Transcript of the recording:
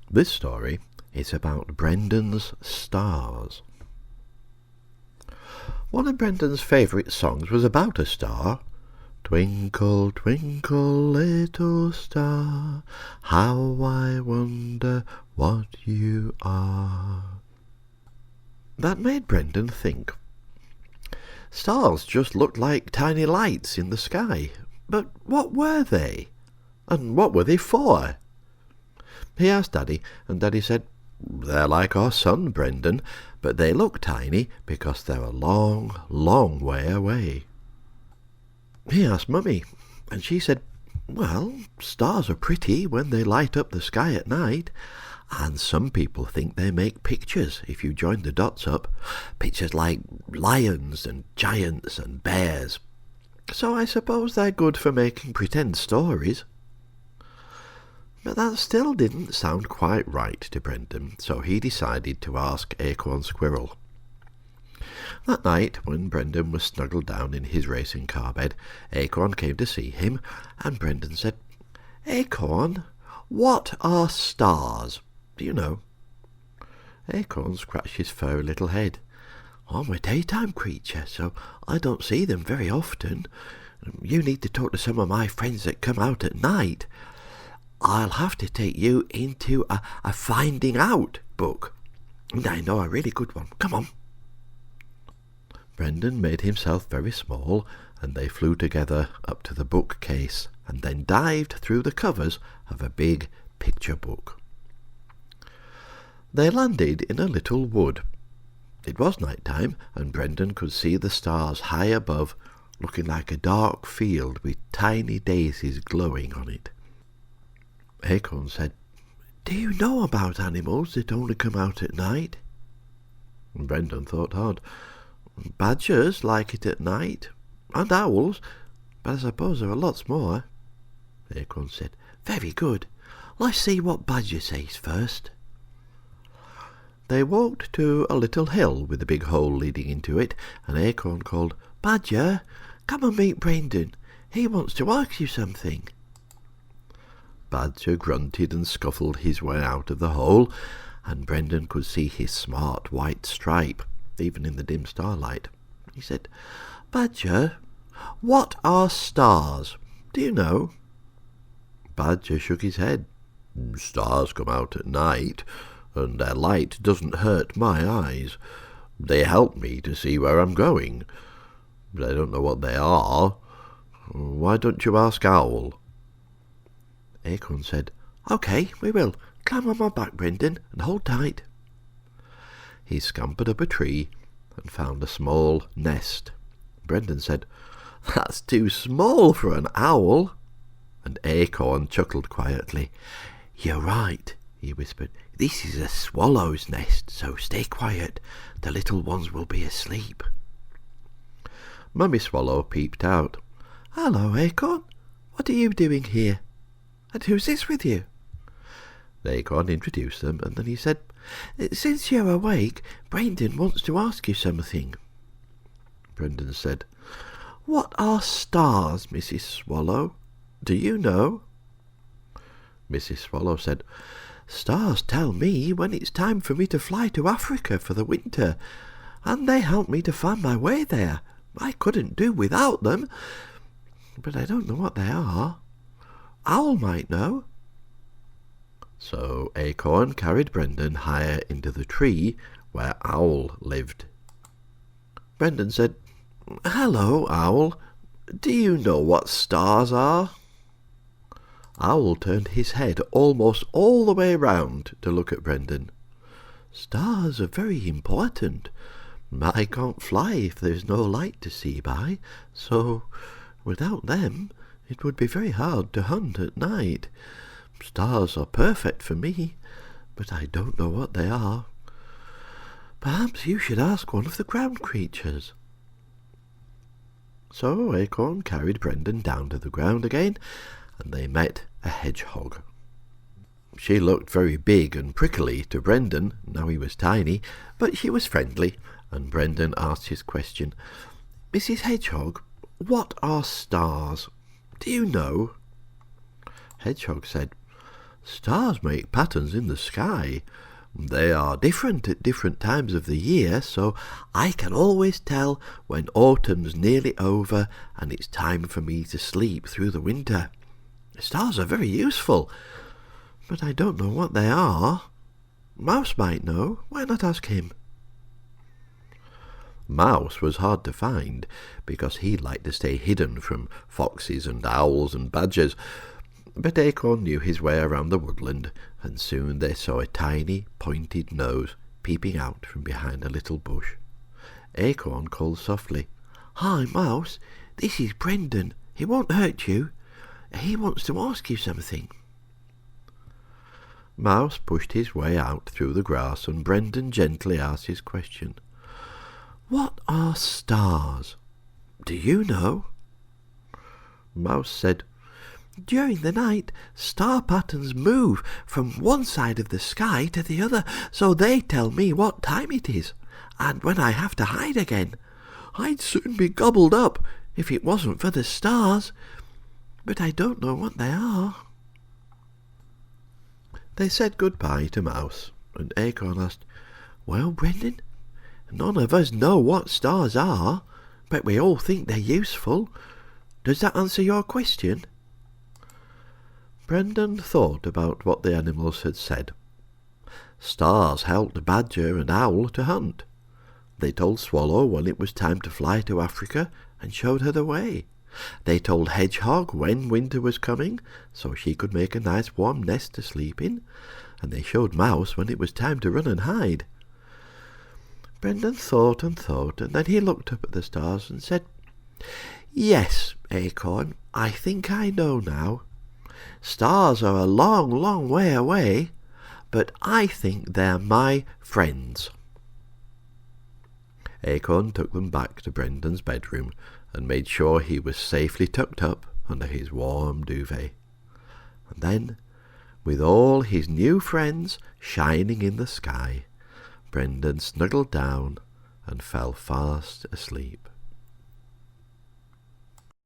This story is about Brendan's stars. One of Brendan's favourite songs was about a star. Twinkle, twinkle, little star, how I wonder what you are. That made Brendan think. Stars just looked like tiny lights in the sky, but what were they? And what were they for? He asked Daddy, and Daddy said, "They're like our sun, Brendan, but they look tiny because they're a long, long way away." He asked Mummy, and she said, "Well, stars are pretty when they light up the sky at night, and some people think they make pictures if you join the dots up, pictures like lions and giants and bears. So I suppose they're good for making pretend stories." But that still didn't sound quite right to Brendan, so he decided to ask Acorn Squirrel. That night, when Brendan was snuggled down in his racing car bed, Acorn came to see him, and Brendan said, "Acorn, what are stars? Do you know?" Acorn scratched his furry little head. "I'm a daytime creature, so I don't see them very often. You need to talk to some of my friends that come out at night. I'll have to take you into a Finding Out book. And I know a really good one. Come on." Brendan made himself very small, and they flew together up to the bookcase and then dived through the covers of a big picture book. They landed in a little wood. It was night time, and Brendan could see the stars high above, looking like a dark field with tiny daisies glowing on it. Acorn said, "Do you know about animals that only come out at night?" Brendan thought hard. "Badgers like it at night, and owls, but I suppose there are lots more." Acorn said, "Very good. Let's see what Badger says first." They walked to a little hill with a big hole leading into it, and Acorn called, "Badger, come and meet Brendan. He wants to ask you something." Badger grunted and scuffled his way out of the hole, and Brendan could see his smart white stripe, even in the dim starlight. He said, "Badger, what are stars? Do you know?" Badger shook his head. "Stars come out at night, and their light doesn't hurt my eyes. They help me to see where I'm going, but I don't know what they are. Why don't you ask Owl?" Acorn said, "OK, we will. Climb on my back, Brendan, and hold tight." He scampered up a tree and found a small nest. Brendan said, "That's too small for an owl." And Acorn chuckled quietly. "You're right," he whispered. "This is a swallow's nest, so stay quiet. The little ones will be asleep." Mummy Swallow peeped out. "Hello, Acorn. What are you doing here? And who's this with you?" Acorn introduced them, and then he said, "Since you're awake, Brendan wants to ask you something." Brendan said, "What are stars, Mrs. Swallow? Do you know?" Mrs. Swallow said, "Stars tell me when it's time for me to fly to Africa for the winter, and they help me to find my way there. I couldn't do without them, but I don't know what they are. Owl might know." So Acorn carried Brendan higher into the tree where Owl lived. Brendan said, "Hello, Owl. Do you know what stars are?" Owl turned his head almost all the way round to look at Brendan. "Stars are very important. I can't fly if there's no light to see by, so without them it would be very hard to hunt at night. Stars are perfect for me, but I don't know what they are. Perhaps you should ask one of the ground creatures." So Acorn carried Brendan down to the ground again, and they met a hedgehog. She looked very big and prickly to Brendan, now he was tiny, but she was friendly, and Brendan asked his question. "Mrs. Hedgehog, what are stars? Do you know?" Hedgehog said, Stars make patterns in the sky. They are different at different times of the year, so I can always tell when autumn's nearly over and it's time for me to sleep through the winter. Stars are very useful, but I don't know what they are. Mouse might know. Why not ask him? Mouse was hard to find because he liked to stay hidden from foxes and owls and badgers, but Acorn knew his way around the woodland, and soon they saw a tiny, pointed nose peeping out from behind a little bush. Acorn called softly, "Hi, Mouse, this is Brendan. He won't hurt you. He wants to ask you something." Mouse pushed his way out through the grass, and Brendan gently asked his question. "What are stars? Do you know?" Mouse said, "During the night, star patterns move from one side of the sky to the other, so they tell me what time it is, and when I have to hide again. I'd soon be gobbled up if it wasn't for the stars, but I don't know what they are." They said goodbye to Mouse, and Acorn asked, "Well, Brendan, none of us know what stars are, but we all think they're useful. Does that answer your question?" Brendan thought about what the animals had said. Stars helped Badger and Owl to hunt. They told Swallow when it was time to fly to Africa and showed her the way. They told Hedgehog when winter was coming, so she could make a nice warm nest to sleep in, and they showed Mouse when it was time to run and hide. Brendan thought, and then he looked up at the stars and said, "Yes, Acorn, I think I know now. Stars are a long, long way away, but I think they're my friends." Acorn took them back to Brendan's bedroom and made sure he was safely tucked up under his warm duvet. And then, with all his new friends shining in the sky, Brendan snuggled down and fell fast asleep.